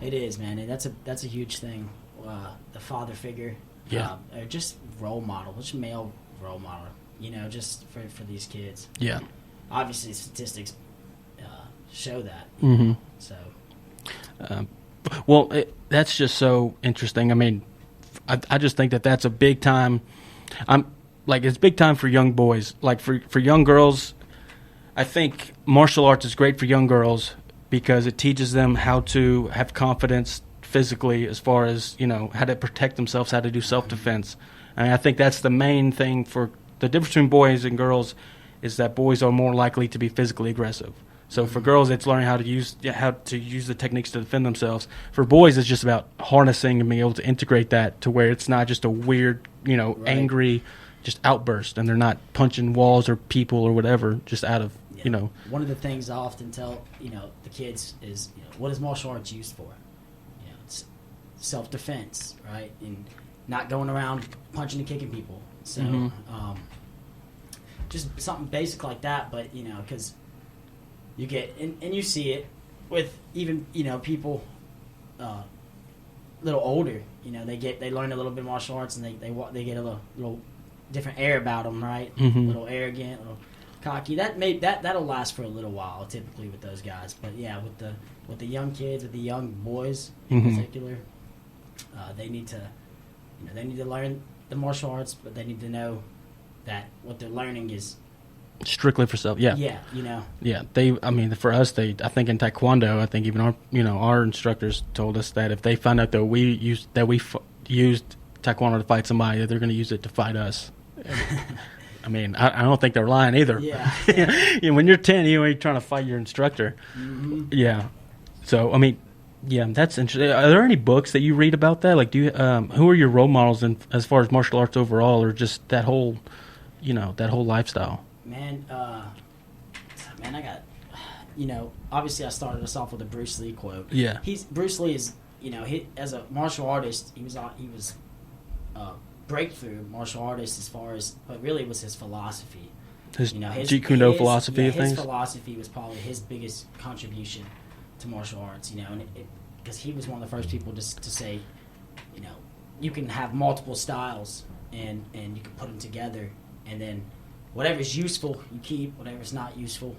it is, man, and that's a huge thing. The father figure, Yeah. or just role model, just male role model, just for these kids. Yeah. Obviously, statistics show that. Mm-hmm. So, Well, that's just so interesting. I mean, I just think that's a big time. It's big time for young boys. Like for young girls, I think martial arts is great for young girls because it teaches them how to have confidence physically as far as, how to protect themselves, how to do self-defense. And I think that's the main thing for the difference between boys and girls is that boys are more likely to be physically aggressive. So for girls, it's learning how to use the techniques to defend themselves. For boys, it's just about harnessing and being able to integrate that to where it's not just a weird, Right. angry, just outburst, and they're not punching walls or people or whatever, just out of, One of the things I often tell the kids is what is martial arts used for? It's self-defense, right? And not going around punching and kicking people. So just something basic like that, but because you get and you see it with even people little older. They learn a little bit of martial arts and they get a little different air about them, right? A little arrogant, a little cocky. That'll last for a little while, typically with those guys. But yeah, with the young kids, with the young boys in particular, they need to learn the martial arts, but they need to know that what they're learning is strictly for self. Yeah. Yeah. Yeah. For us, I think in Taekwondo, I think even our instructors told us that if they find out that we used Taekwondo to fight somebody, that they're going to use it to fight us. I don't think they're lying either. Yeah. When you're 10, you ain't trying to fight your instructor. Yeah. So, that's interesting. Are there any books that you read about that? Like, who are your role models as far as martial arts overall, or just that whole lifestyle? Man, I got, obviously I started us off with a Bruce Lee quote. Yeah. Bruce Lee is, he, as a martial artist, he was breakthrough martial artist as far as, but really it was his philosophy. His Jeet Kune Do philosophy of things? His philosophy was probably his biggest contribution to martial arts, and because he was one of the first people to say, you can have multiple styles and you can put them together, and then whatever's useful you keep, whatever's not useful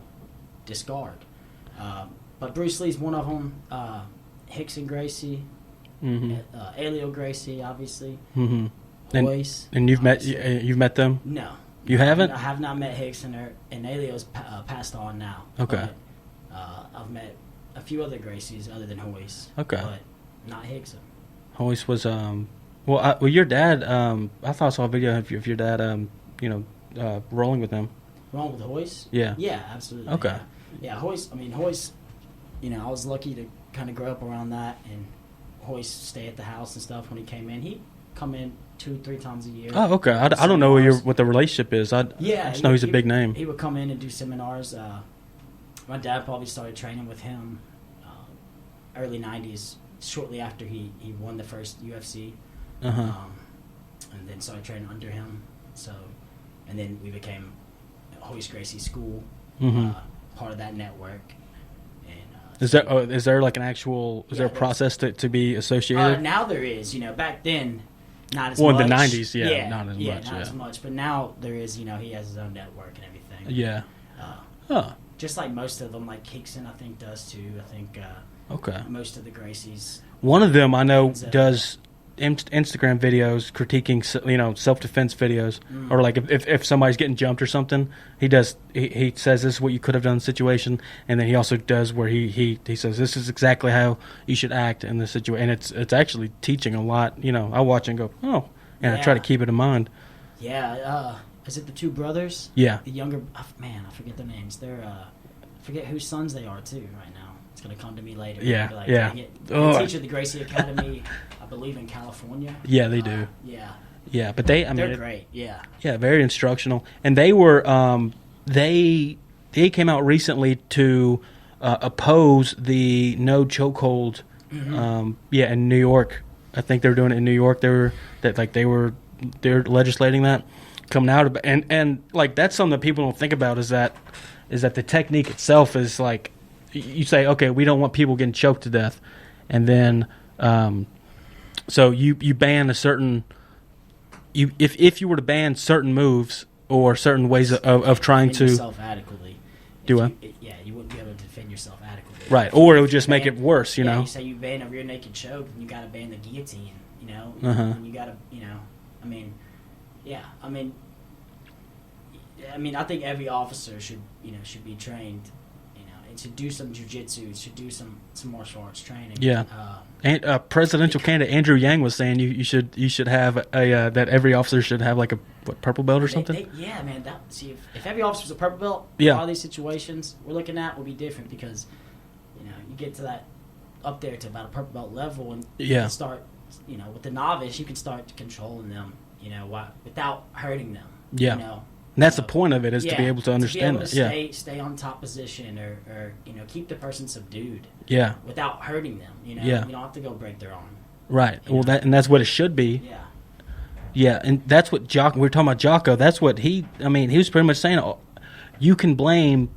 discard. But Bruce Lee's one of them. Hickson Gracie, Elio Gracie, obviously. Royce, and you've met them? No, you haven't. I have not met Hickson, and Elio's passed on now. Okay. But, I've met a few other Gracies other than Royce. Okay. But not Hickson. Royce was your dad. I thought I saw a video of your dad. Rolling with him. Wrong with Royce? Yeah. Yeah, absolutely. Okay. Yeah, Royce. Royce. I was lucky to kind of grow up around that, and Royce stay at the house and stuff. When he came in, he'd come in 2-3 times a year. Oh, okay. I don't know what the relationship is. I just know he's a big name. He would come in and do seminars. My dad probably started training with him early 90s, shortly after he won the first UFC. And then started training under him. So, and then we became Royce Gracie School, part of that network. And is there like an actual there a process to be associated? Now there is. Back then, not as much. Well, in the 90s, not as much. Not as much. But now there is. He has his own network and everything. Yeah. Just like most of them, like Hickson, I think does too. I think. Okay. Most of the Gracies. One of them I know does Instagram videos critiquing, self-defense videos, or like if somebody's getting jumped or something, he says this is what you could have done in the situation, and then he also does where he says this is exactly how you should act in this situation, and it's actually teaching a lot. I watch and go, oh, and I try to keep it in mind. Yeah, is it the two brothers? Yeah. The younger, I forget their names. They're I forget whose sons they are too right now. It's gonna come to me later. Yeah, like, yeah. They teach at the Gracie Academy, I believe in California. Yeah, they do. Yeah, but they're great. Yeah, very instructional, and they were they came out recently to oppose the no chokehold. In New York, I think they were doing it in New York. They're legislating that, coming out, and like that's something that people don't think about is that the technique itself is like. You say, okay, we don't want people getting choked to death, and then so you ban a certain if you were to ban certain moves or certain ways of trying to yourself adequately. Do what? You wouldn't be able to defend yourself adequately. Right, or it would just make it worse. You know, you say you ban a rear naked choke, and you got to ban the guillotine. And you got to I think every officer should be trained. should do some jiu-jitsu, should do some martial arts training. Yeah. And presidential candidate Andrew Yang was saying you should have a that every officer should have like a purple belt or something. Yeah, man. If every officer was a purple belt, yeah, all these situations we're looking at will be different because you get to that up there to about a purple belt level, and you can start with the novice, you can start controlling them, without hurting them. Yeah. And that's the point of it, is to be able to understand that. Stay on top position, or keep the person subdued. Yeah. Without hurting them. You don't have to go break their arm. Right. Well, that's what it should be. Yeah. Yeah, and that's what we were talking about Jocko. That's what he was pretty much saying. You can blame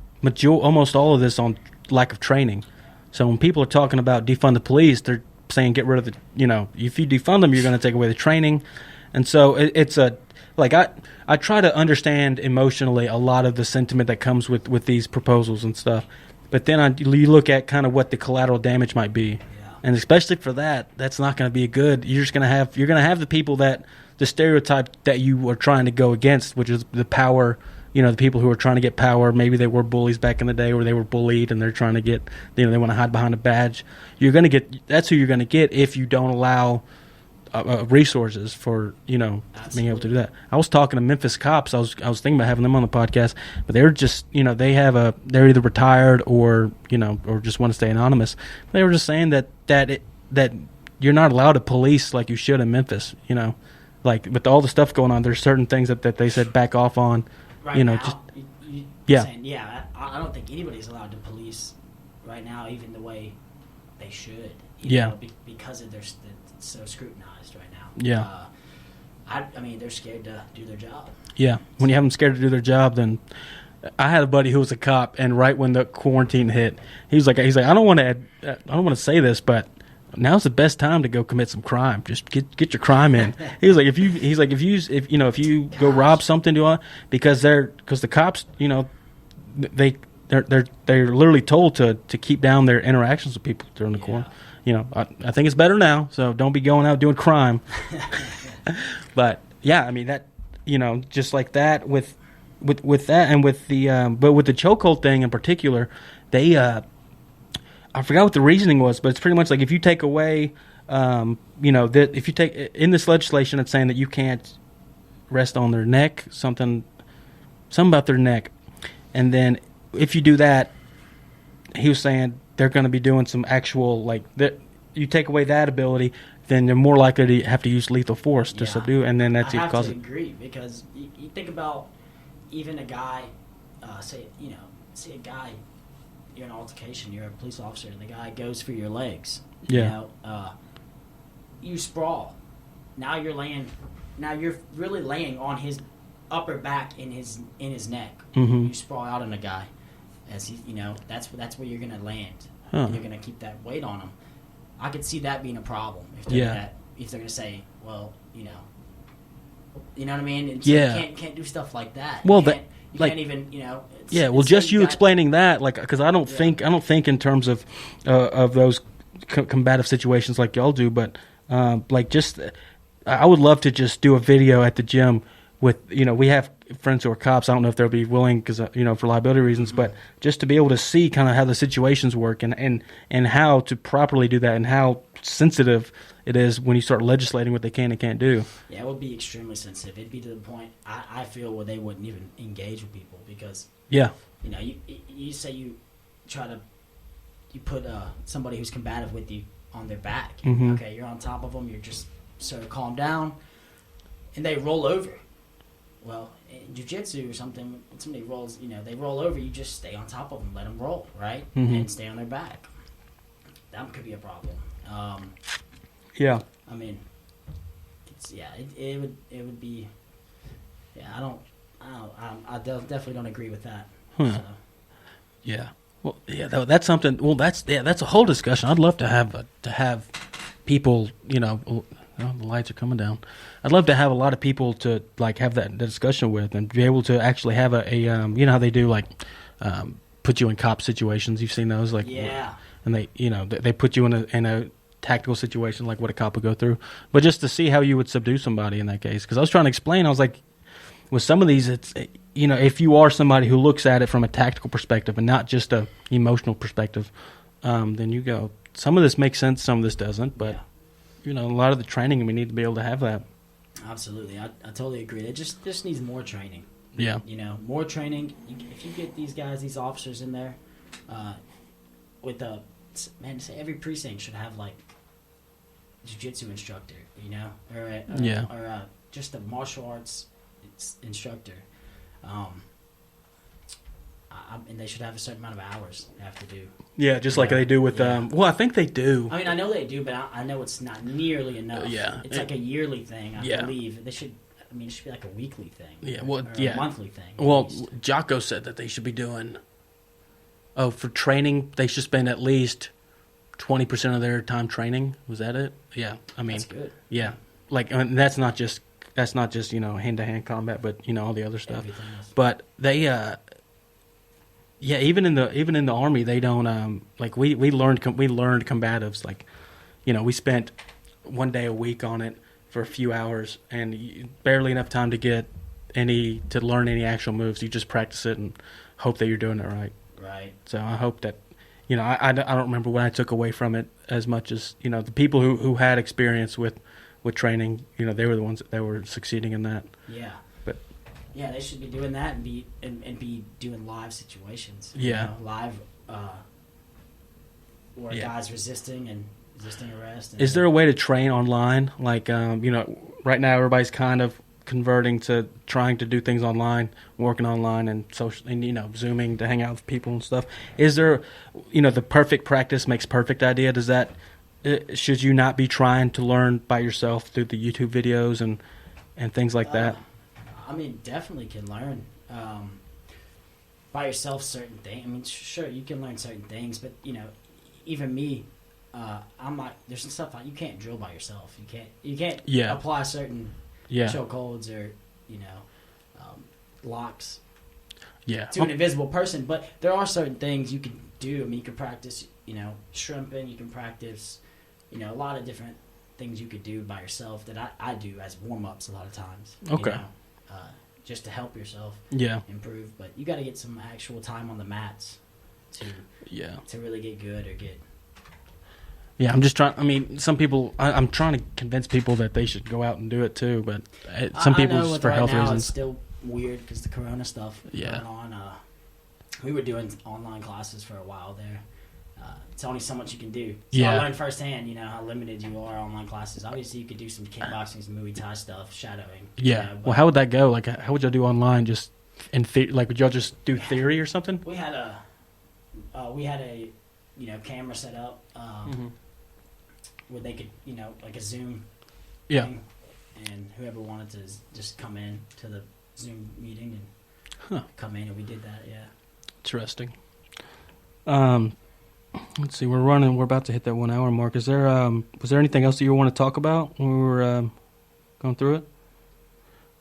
almost all of this on lack of training. So when people are talking about defund the police, they're saying get rid of if you defund them, you're going to take away the training. And so I try to understand emotionally a lot of the sentiment that comes with these proposals and stuff. But then you look at kind of what the collateral damage might be. Yeah. And especially for that's not going to be good. You're going to have the people the stereotype that you are trying to go against, which is the power, the people who are trying to get power. Maybe they were bullies back in the day, or they were bullied and they're trying to get, they want to hide behind a badge. That's who you're going to get if you don't allow resources for being able to do that. I was talking to Memphis cops. I was thinking about having them on the podcast, but they're just they're either retired or or just want to stay anonymous. They were just saying that you're not allowed to police like you should in Memphis. Like with all the stuff going on, there's certain things that they said back off on. Right now, saying, I don't think anybody's allowed to police right now, even the way they should. Because they're so scrutinized right now. Yeah. I mean, they're scared to do their job. Yeah. When you have them scared to do their job, then I had a buddy who was a cop, and right when the quarantine hit, he's like, I don't want to say this, but now's the best time to go commit some crime. Just get your crime in. He's like, if you go rob something, because the cops, they're literally told to keep down their interactions with people during the quarantine. I think it's better now, so don't be going out doing crime. But yeah, I mean that, just like that with that, and with the but with the chokehold thing in particular, they I forgot what the reasoning was, but it's pretty much like if you take away, that if you take in this legislation, it's saying that you can't rest on their neck, something about their neck, and then if you do that, he was saying they're going to be doing some actual you take away that ability, then they're more likely to have to use lethal force to subdue, and then that's I have to agree, because you think about even a guy, say a guy. You're in an altercation, you're a police officer, and the guy goes for your legs. Yeah. You sprawl. Now you're really laying on his upper back in his neck. Mm-hmm. You sprawl out on a guy, as that's where you're gonna land. Huh. And you're gonna keep that weight on him. I could see that being a problem if they're gonna say, well, you know what I mean? And so you can't do stuff like that. Well, you can't even, just you explaining that, because I don't think in terms of those combative situations like y'all do, but I would love to just do a video at the gym with, we have friends who are cops. I don't know if they'll be willing because, for liability reasons, but just to be able to see kind of how the situations work and how to properly do that, and how sensitive it is when you start legislating what they can and can't do. Yeah, it would be extremely sensitive. It'd be to the point, I feel, where they wouldn't even engage with people because, you say you put somebody who's combative with you on their back. Mm-hmm. Okay, you're on top of them. You're just sort of calm down, and they roll over. Well, in jiu-jitsu or something, when somebody rolls, they roll over, you just stay on top of them, let them roll, right? Mm-hmm. And stay on their back. That could be a problem. Yeah. I mean, it would be. Yeah, I definitely don't agree with that. Huh. So. Yeah. Well, yeah, that's something. Well, that's a whole discussion. I'd love to have people. The lights are coming down. I'd love to have a lot of people to have that discussion with, and be able to actually have a how they do put you in cop situations. You've seen those, and they put you in a tactical situation like what a cop would go through, but just to see how you would subdue somebody in that case. Because I was trying to explain, I was like, with some of these, it's, you know, if you are somebody who looks at it from a tactical perspective and not just a emotional perspective, then you go, some of this makes sense, some of this doesn't. But, you know, a lot of the training, we need to be able to have that. Absolutely. I totally agree. It just needs more training. Yeah. You know, more training. If you get these guys, these officers in there, with a, man, say every precinct should have like jiu-jitsu instructor, you know, or just a martial arts instructor. And they should have a certain amount of hours they have to do. Yeah, just like they do with, well, I think they do. I mean, I know they do, but I know it's not nearly enough. Yeah. It's like a yearly thing, I believe. They should, I mean, it should be like a weekly thing. Yeah, well, or a monthly thing. Well, Jocko said that they should be doing, for training, they should spend at least 20% of their time training. Was that it? Yeah. I mean, that's good. Yeah. Like, and that's not just, you know, hand-to-hand combat, but, you know, all the other stuff. Everything else. But they, even in the Army, they don't, like, we learned combatives. Like, you know, we spent one day a week on it for a few hours and barely enough time to learn any actual moves. You just practice it and hope that you're doing it right. Right. So I hope that, you know, I don't remember what I took away from it as much as, you know, the people who had experience with training, you know, they were the ones that were succeeding in that. Yeah. But yeah, they should be doing that and be doing live situations. Yeah. You know, live where guys resisting arrest. And is there a way to train online? Like, you know, right now everybody's kind of converting to trying to do things online, working online and social, and, you know, Zooming to hang out with people and stuff. Is there, you know, the perfect practice makes perfect idea? Does that, should you not be trying to learn by yourself through the YouTube videos and things like that? I mean, definitely can learn by yourself certain things. I mean, sure, you can learn certain things, but, you know, even me, I'm like, there's some stuff like you can't drill by yourself. You can't apply certain choke holds or, you know, locks to an invisible person. But there are certain things you can do. I mean, you can practice, you know, shrimping. You can practice, you know, a lot of different things you could do by yourself that I do as warm-ups a lot of times. Okay. You know, just to help yourself improve. But you got to get some actual time on the mats to really get good or get... Yeah, I'm just trying. I mean, some people. I'm trying to convince people that they should go out and do it too. But some people, just for health reasons, it's still weird because the Corona stuff going on. We were doing online classes for a while there. It's only so much you can do. So I learned firsthand, you know, how limited you are online classes. Obviously, you could do some kickboxing, some Muay Thai stuff, shadowing. Yeah. You know, well, how would that go? Like, how would y'all do online? Just like, would y'all just do theory or something? We had a you know, camera set up. Where they could, you know, like a Zoom thing, and whoever wanted to just come in to the Zoom meeting and come in, and we did that, Interesting. Let's see, we're about to hit that 1 hour mark. Is there, was there anything else that you want to talk about when we were going through it?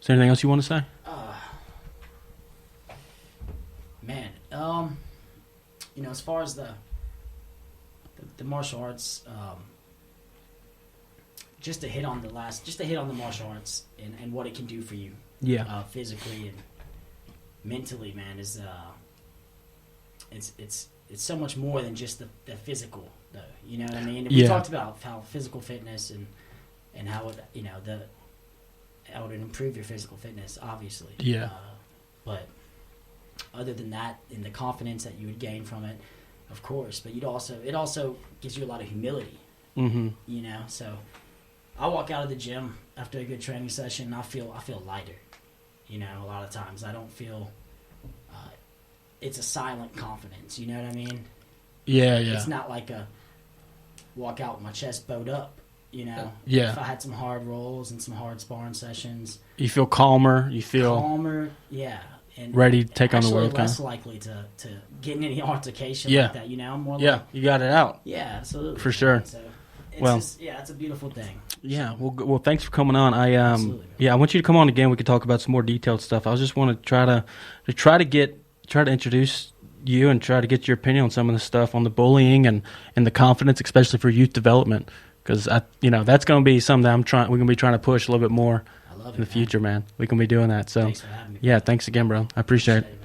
Is there anything else you want to say? Man, you know, as far as the martial arts, just to hit on the martial arts and what it can do for you, physically and mentally, man, is it's so much more than just the physical, though. You know what I mean? And we talked about how physical fitness and how it, you know, how it would improve your physical fitness, obviously. Yeah. But other than that, and the confidence that you would gain from it, of course. But it also gives you a lot of humility. Mm-hmm. You know, so I walk out of the gym after a good training session, and I feel lighter. You know, a lot of times I don't feel. It's a silent confidence. You know what I mean? Yeah. It's not like a walk out with my chest bowed up. You know. Yeah. If I had some hard rolls and some hard sparring sessions, you feel calmer. You feel calmer. Yeah. And ready to take on the world. Less likely to get in any altercation like that. You know, I'm more like, you got it out. Yeah, absolutely. For sure. So it's it's a beautiful thing. Yeah. Well, thanks for coming on. I want you to come on again. We could talk about some more detailed stuff. I just want to try to introduce you and try to get your opinion on some of the stuff on the bullying and the confidence, especially for youth development, because that's going to be something that we're going to be trying to push a little bit more. I love it, in the man. future, man. We can be doing that. So, Thanks for having me. yeah, thanks again, bro. I appreciate it.